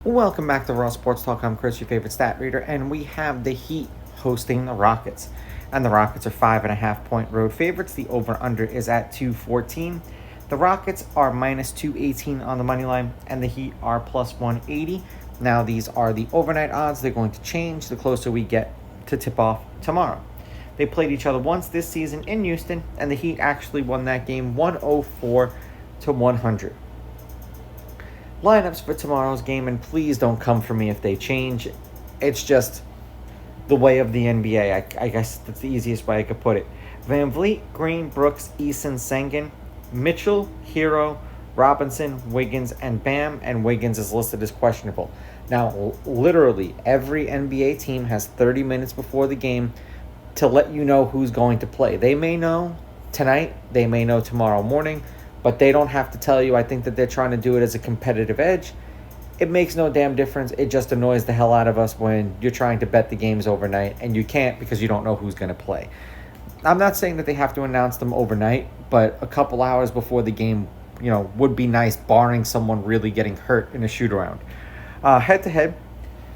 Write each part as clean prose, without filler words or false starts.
Welcome back to Raw Sports Talk. I'm Chris, your favorite stat reader, and we have the Heat hosting the Rockets. And the Rockets are 5.5-point road favorites. The over-under is at 214. The Rockets are minus 218 on the money line, and the Heat are plus 180. Now, these are the overnight odds. They're going to change the closer we get to tip-off tomorrow. They played each other once this season in Houston, and the Heat actually won that game 104-100. Lineups for tomorrow's game, and please don't come for me if they change. It's just the way of the NBA. I guess that's the easiest way I could put it. Van Vliet, Green, Brooks, Eason, Sengun, Mitchell, Hero, Robinson, Wiggins, and Bam, and Wiggins is listed as questionable. Now, literally, every NBA team has 30 minutes before the game to let you know who's going to play. They may know tonight, they may know tomorrow morning, but they don't have to tell you. I think that they're trying to do it as a competitive edge. It makes no damn difference. It just annoys the hell out of us when you're trying to bet the games overnight and you can't because you don't know who's going to play. I'm not saying that they have to announce them overnight, but a couple hours before the game, would be nice, barring someone really getting hurt in a shoot-around. Head-to-head,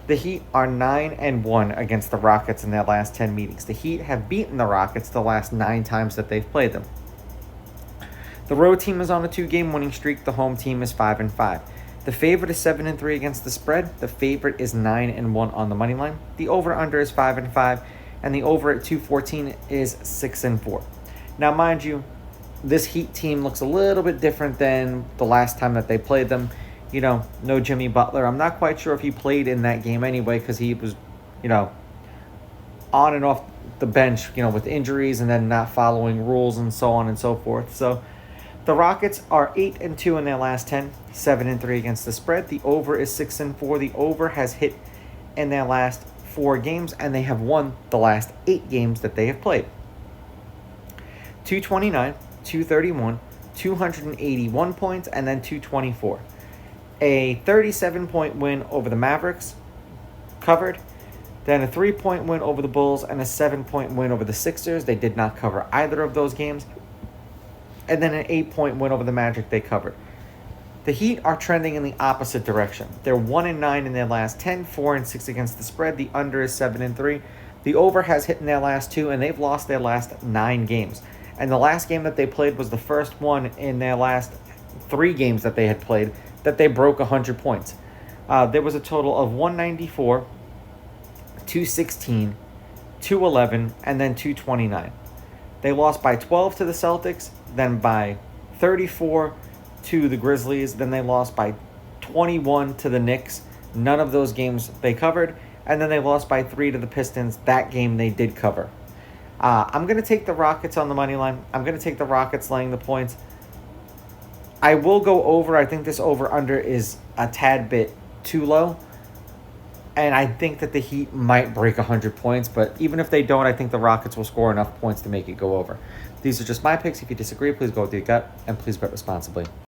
the Heat are 9-1 against the Rockets in their last 10 meetings. The Heat have beaten the Rockets the last 9 times that they've played them. The road team is on a 2-game winning streak. The home team is 5-5. The favorite is 7-3 against the spread. The favorite is 9-1 on the money line. The over/under is 5-5, and the over at 214 is 6-4. Now, mind you, this Heat team looks a little bit different than the last time that they played them. No Jimmy Butler. I'm not quite sure if he played in that game anyway because he was, on and off the bench, with injuries and then not following rules and so on and so forth. So the Rockets are 8-2 in their last 10, 7-3 against the spread. The over is 6-4. The over has hit in their last 4 games, and they have won the last 8 games that they have played. 229, 231, 281 points, and then 224. A 37-point win over the Mavericks, covered. Then a 3-point win over the Bulls and a 7-point win over the Sixers. They did not cover either of those games. And then an 8-point win over the Magic they covered. The Heat are trending in the opposite direction. They're 1-9 in their last 10, 4-6 against the spread. The under is 7-3. The over has hit in their last 2, and they've lost their last 9 games. And the last game that they played was the first one in their last 3 games that they had played that they broke 100 points. There was a total of 194, 216, 211, and then 229. They lost by 12 to the Celtics, then by 34 to the Grizzlies, then they lost by 21 to the Knicks. None of those games they covered, and then they lost by 3 to the Pistons. That game they did cover. I'm going to take the Rockets on the money line. I'm going to take the Rockets laying the points. I will go over. I think this over-under is a tad bit too low. And I think that the Heat might break 100 points. But even if they don't, I think the Rockets will score enough points to make it go over. These are just my picks. If you disagree, please go with your gut. And please bet responsibly.